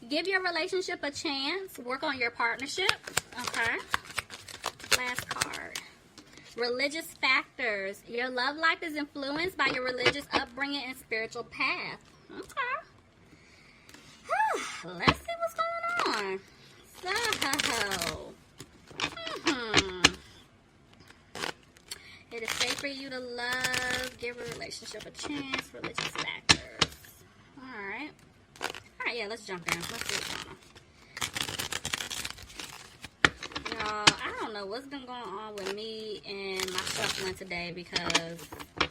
Give your relationship a chance. Work on your partnership. Okay. Last card. Religious factors. Your love life is influenced by your religious upbringing and spiritual path. Okay. Let's see what's going on. So, it is safe for you to love. Give a relationship a chance. Religious factors. Alright. Alright, yeah, let's jump in. Let's see what's going on. Y'all, I don't know what's been going on with me and my shuffling today because I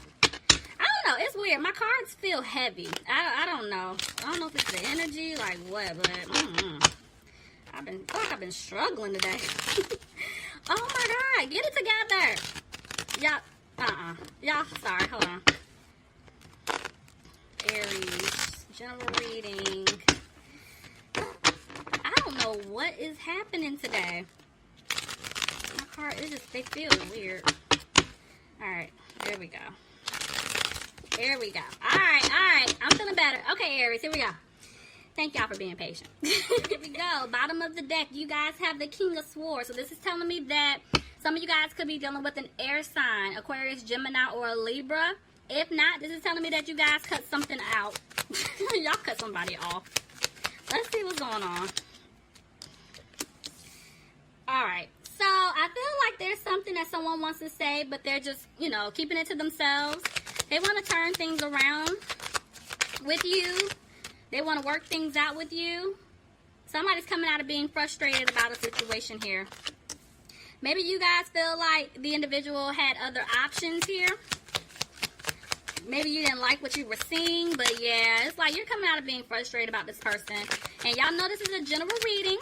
don't know. It's weird. My cards feel heavy. I don't know. I don't know if it's the energy, like what, but I feel like I've been struggling today. Oh my God, get it together. Y'all, sorry, hold on. Aries, general reading. I don't know what is happening today. My card, they feel weird. Alright, there we go. There we go. Alright. I'm feeling better. Okay, Aries, here we go. Thank y'all for being patient. Here we go. Bottom of the deck, you guys have the King of Swords. So this is telling me that some of you guys could be dealing with an air sign, Aquarius, Gemini, or a Libra. If not, this is telling me that you guys cut something out. Y'all cut somebody off. Let's see what's going on. Alright. So, I feel like there's something that someone wants to say, but they're just, keeping it to themselves. They want to turn things around with you. They want to work things out with you. Somebody's coming out of being frustrated about a situation here. Maybe you guys feel like the individual had other options here. Maybe you didn't like what you were seeing, but yeah, it's like you're coming out of being frustrated about this person. And y'all know this is a general reading.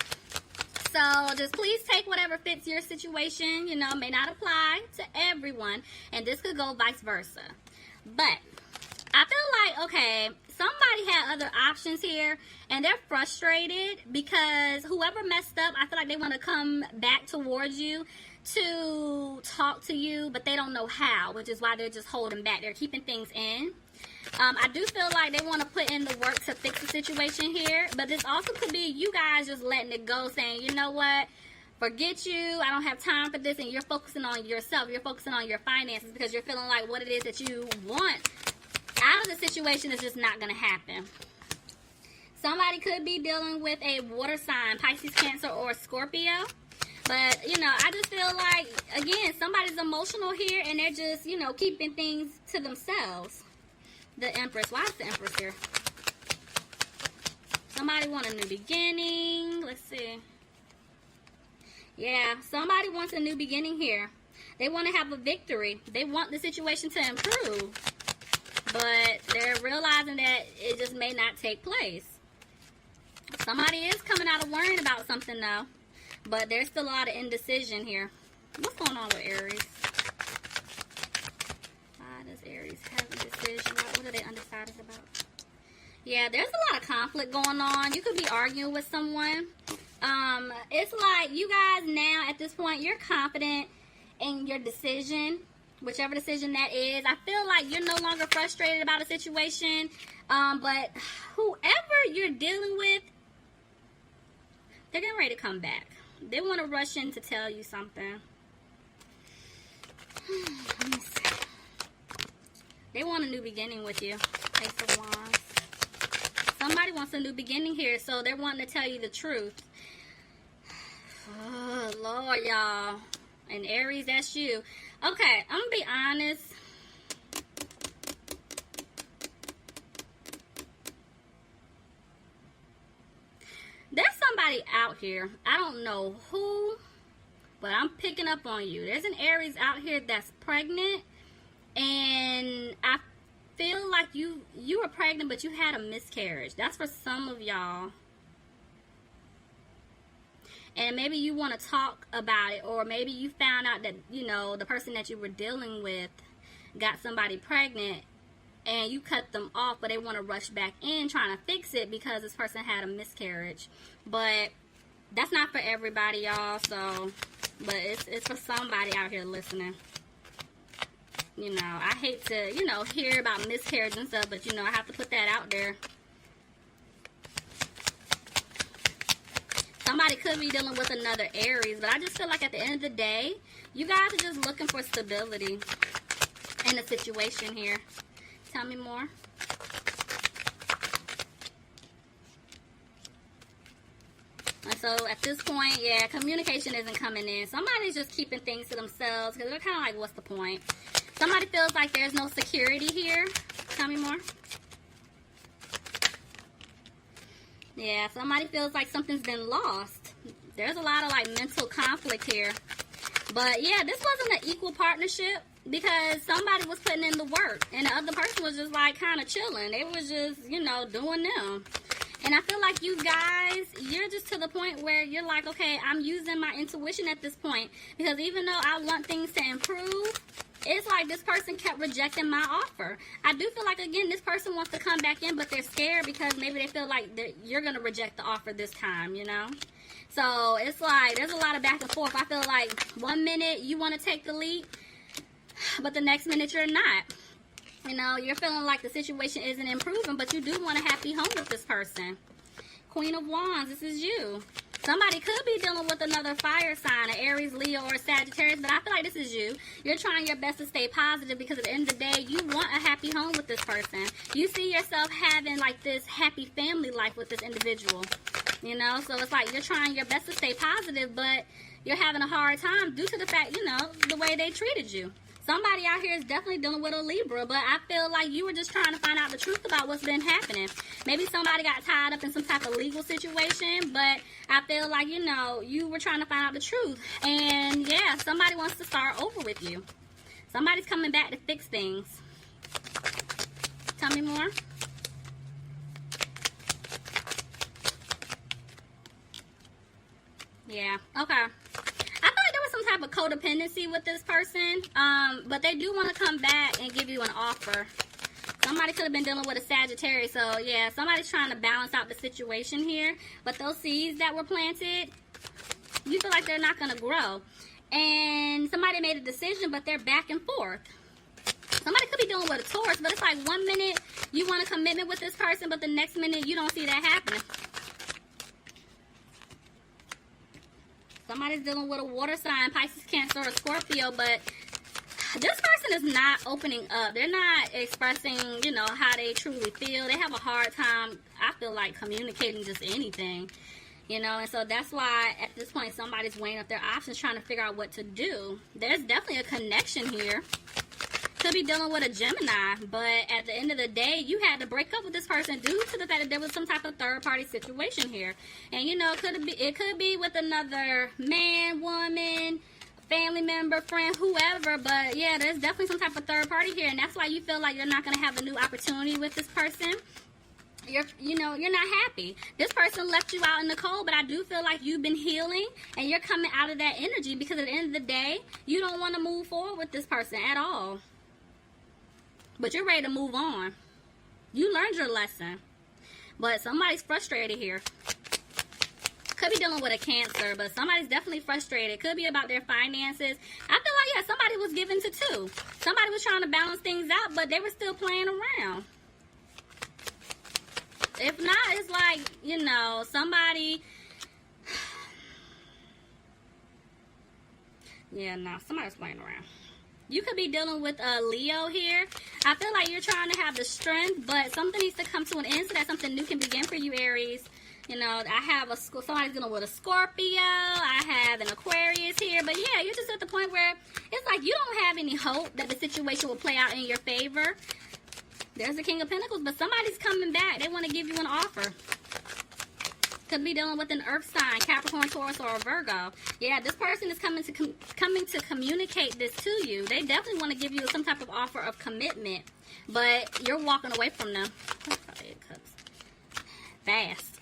So just please take whatever fits your situation. May not apply to everyone. And this could go vice versa. But I feel like, okay, somebody had other options here, and they're frustrated because whoever messed up, I feel like they want to come back towards you to talk to you, but they don't know how, which is why they're just holding back. They're keeping things in. I do feel like they want to put in the work to fix the situation here, but this also could be you guys just letting it go, saying, you know what, forget you, I don't have time for this, and you're focusing on yourself, you're focusing on your finances because you're feeling like what it is that you want out of the situation is just not going to happen. Somebody could be dealing with a water sign, Pisces, Cancer, or Scorpio. But, I just feel like, again, somebody's emotional here and they're just, keeping things to themselves. The Empress. Why is the Empress here? Somebody want a new beginning. Let's see. Yeah, somebody wants a new beginning here. They want to have a victory. They want the situation to improve. But they're realizing that it just may not take place. Somebody is coming out of worrying about something though. But there's still a lot of indecision here. What's going on with Aries? Why does Aries have indecision? What are they undecided about? Yeah, there's a lot of conflict going on. You could be arguing with someone. It's like you guys now at this point, you're confident in your decision. Whichever decision that is. I feel like you're no longer frustrated about a situation. But whoever you're dealing with, they're getting ready to come back. They want to rush in to tell you something. Let me see. They want a new beginning with you. Ace of Wands. Somebody wants a new beginning here, so they're wanting to tell you the truth. Oh, Lord, y'all. And Aries, that's you. Okay, I'm going to be honest. There's somebody out here. I don't know who, but I'm picking up on you. There's an Aries out here that's pregnant. And I feel like you were pregnant, but you had a miscarriage. That's for some of y'all. And maybe you want to talk about it, or maybe you found out that, the person that you were dealing with got somebody pregnant and you cut them off, but they want to rush back in trying to fix it because this person had a miscarriage. But that's not for everybody, y'all. So, but it's for somebody out here listening. I hate to, hear about miscarriage and stuff, but, I have to put that out there. Somebody could be dealing with another Aries, but I just feel like at the end of the day, you guys are just looking for stability in the situation here. Tell me more. And so at this point, yeah, communication isn't coming in. Somebody's just keeping things to themselves because they're kind of like, what's the point? Somebody feels like there's no security here. Tell me more. Yeah, somebody feels like something's been lost. There's a lot of like mental conflict here. But yeah, this wasn't an equal partnership because somebody was putting in the work and the other person was just like kind of chilling. They was just, you know, doing them. And I feel like you guys, you're just to the point where you're like, okay, I'm using my intuition at this point. Because even though I want things to improve, it's like this person kept rejecting my offer. I do feel like, again, this person wants to come back in, but they're scared because maybe they feel like you're going to reject the offer this time, you know? So it's like there's a lot of back and forth. I feel like 1 minute you want to take the leap, but the next minute you're not. You know, you're feeling like the situation isn't improving, but you do want a happy home with this person. Queen of Wands, this is you. Somebody could be dealing with another fire sign, an Aries, Leo, or Sagittarius, but I feel like this is you. You're trying your best to stay positive because at the end of the day, you want a happy home with this person. You see yourself having like this happy family life with this individual, you know? So it's like you're trying your best to stay positive, but you're having a hard time due to the fact, you know, the way they treated you. Somebody out here is definitely dealing with a Libra, but I feel like you were just trying to find out the truth about what's been happening. Maybe somebody got tied up in some type of legal situation, but I feel like, you know, you were trying to find out the truth. And yeah, somebody wants to start over with you. Somebody's coming back to fix things. Tell me more. Yeah, okay. Type of codependency with this person, but they do want to come back and give you an offer. Somebody could have been dealing with a Sagittarius, so yeah, somebody's trying to balance out the situation here, but those seeds that were planted, you feel like they're not going to grow, and somebody made a decision, but they're back and forth. Somebody could be dealing with a Taurus, but it's like 1 minute you want a commitment with this person, but the next minute you don't see that happening. Somebody's dealing with a water sign, Pisces, Cancer, or Scorpio, but this person is not opening up. They're not expressing, you know, how they truly feel. They have a hard time, I feel like, communicating just anything, you know, and so that's why at this point somebody's weighing up their options, trying to figure out what to do. There's definitely a connection here. Could be dealing with a Gemini, but at the end of the day, you had to break up with this person due to the fact that there was some type of third-party situation here. And, you know, it could be with another man, woman, family member, friend, whoever. But, yeah, there's definitely some type of third party here. And that's why you feel like you're not going to have a new opportunity with this person. You're not happy. This person left you out in the cold, but I do feel like you've been healing and you're coming out of that energy because at the end of the day, you don't want to move forward with this person at all. But you're ready to move on. You learned your lesson. But somebody's frustrated here. Could be dealing with a Cancer, but somebody's definitely frustrated. Could be about their finances. I feel like, yeah, somebody was given to two. Somebody was trying to balance things out, but they were still playing around. If not, it's like, you know, somebody... Yeah, no, somebody's playing around. You could be dealing with a Leo here. I feel like you're trying to have the strength, but something needs to come to an end so that something new can begin for you, Aries. You know, I have somebody's dealing with a Scorpio. I have an Aquarius here. But yeah, you're just at the point where it's like you don't have any hope that the situation will play out in your favor. There's the King of Pentacles, but somebody's coming back. They want to give you an offer. Could be dealing with an earth sign, Capricorn, Taurus, or a Virgo. Yeah, this person is coming to communicate this to you. They definitely want to give you some type of offer of commitment, but you're walking away from them. Fast.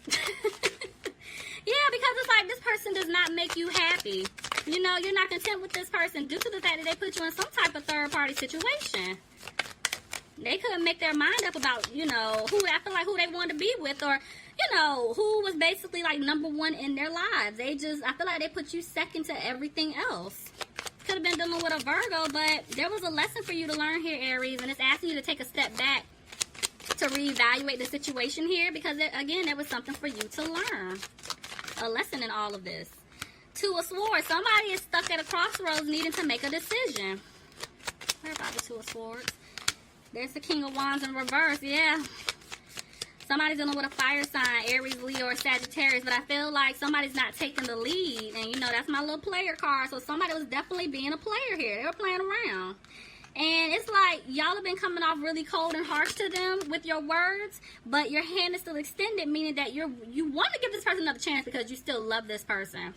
Yeah, because it's like this person does not make you happy. You know, you're not content with this person due to the fact that they put you in some type of third-party situation. They couldn't make their mind up about, you know, who they wanted to be with, or, you know, who was basically like number one in their lives. I feel like they put you second to everything else. Could have been dealing with a Virgo, but there was a lesson for you to learn here, Aries, and it's asking you to take a step back to reevaluate the situation here because, again, there was something for you to learn. a lesson in all of this. Two of Swords. Somebody is stuck at a crossroads needing to make a decision. Where about the Two of Swords? There's the King of Wands in reverse. Yeah. Somebody's dealing with a fire sign, Aries, Leo, or Sagittarius, but I feel like somebody's not taking the lead. And, you know, that's my little player card. So somebody was definitely being a player here. They were playing around. And it's like y'all have been coming off really cold and harsh to them with your words, but your hand is still extended, meaning that you want to give this person another chance because you still love this person.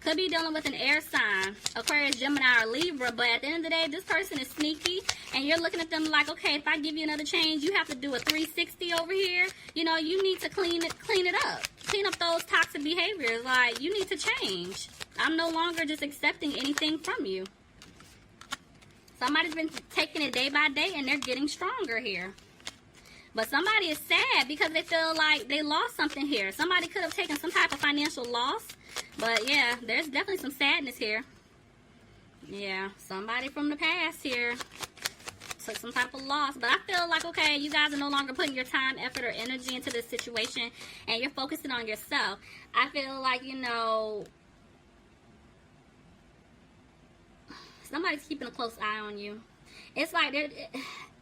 Could be dealing with an air sign, Aquarius, Gemini, or Libra, but at the end of the day, this person is sneaky, and you're looking at them like, okay, if I give you another change, you have to do a 360 over here. You know, you need to clean it up. Clean up those toxic behaviors. Like, you need to change. I'm no longer just accepting anything from you. Somebody's been taking it day by day, and they're getting stronger here. But somebody is sad because they feel like they lost something here. Somebody could have taken some type of financial loss. But, yeah, there's definitely some sadness here. Yeah, somebody from the past here took some type of loss. But I feel like, okay, you guys are no longer putting your time, effort, or energy into this situation. And you're focusing on yourself. I feel like, you know, somebody's keeping a close eye on you. It's like they're...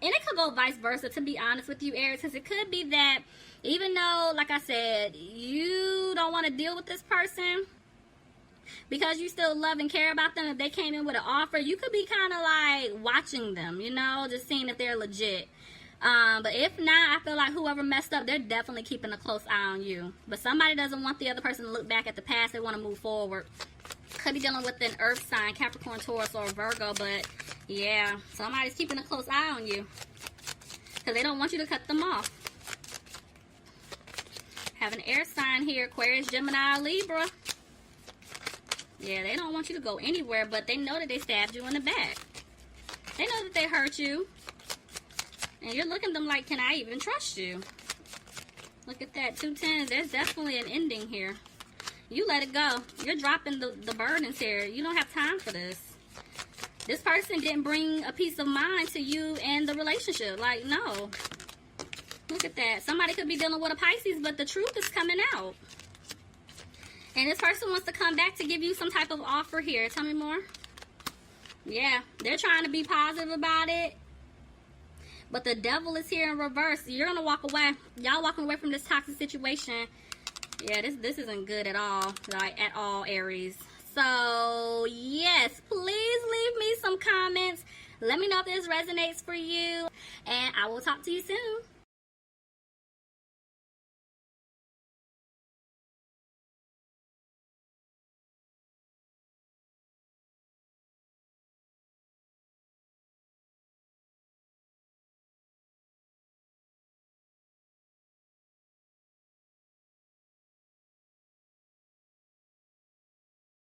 And it could go vice versa, to be honest with you, Aries, because it could be that even though, like I said, you don't want to deal with this person because you still love and care about them, if they came in with an offer, you could be kind of like watching them, you know, just seeing if they're legit. But if not, I feel like whoever messed up, they're definitely keeping a close eye on you. But somebody doesn't want the other person to look back at the past. They want to move forward. Could be dealing with an earth sign, Capricorn, Taurus, or Virgo, but yeah, somebody's keeping a close eye on you because they don't want you to cut them off. Have an air sign here, Aquarius, Gemini, or Libra. Yeah, they don't want you to go anywhere, but they know that they stabbed you in the back. They know that they hurt you. And you're looking at them like, can I even trust you? Look at that, 2 tens. There's definitely an ending here. You let it go. You're dropping the burdens here. You don't have time for this. This person didn't bring a peace of mind to you and the relationship. Like, no. Look at that. Somebody could be dealing with a Pisces, but the truth is coming out. And this person wants to come back to give you some type of offer here. Tell me more. Yeah, they're trying to be positive about it. But the devil is here in reverse. You're going to walk away. Y'all walking away from this toxic situation. Yeah, this isn't good at all. Like, at all, Aries. So, yes, please leave me some comments. Let me know if this resonates for you. And I will talk to you soon.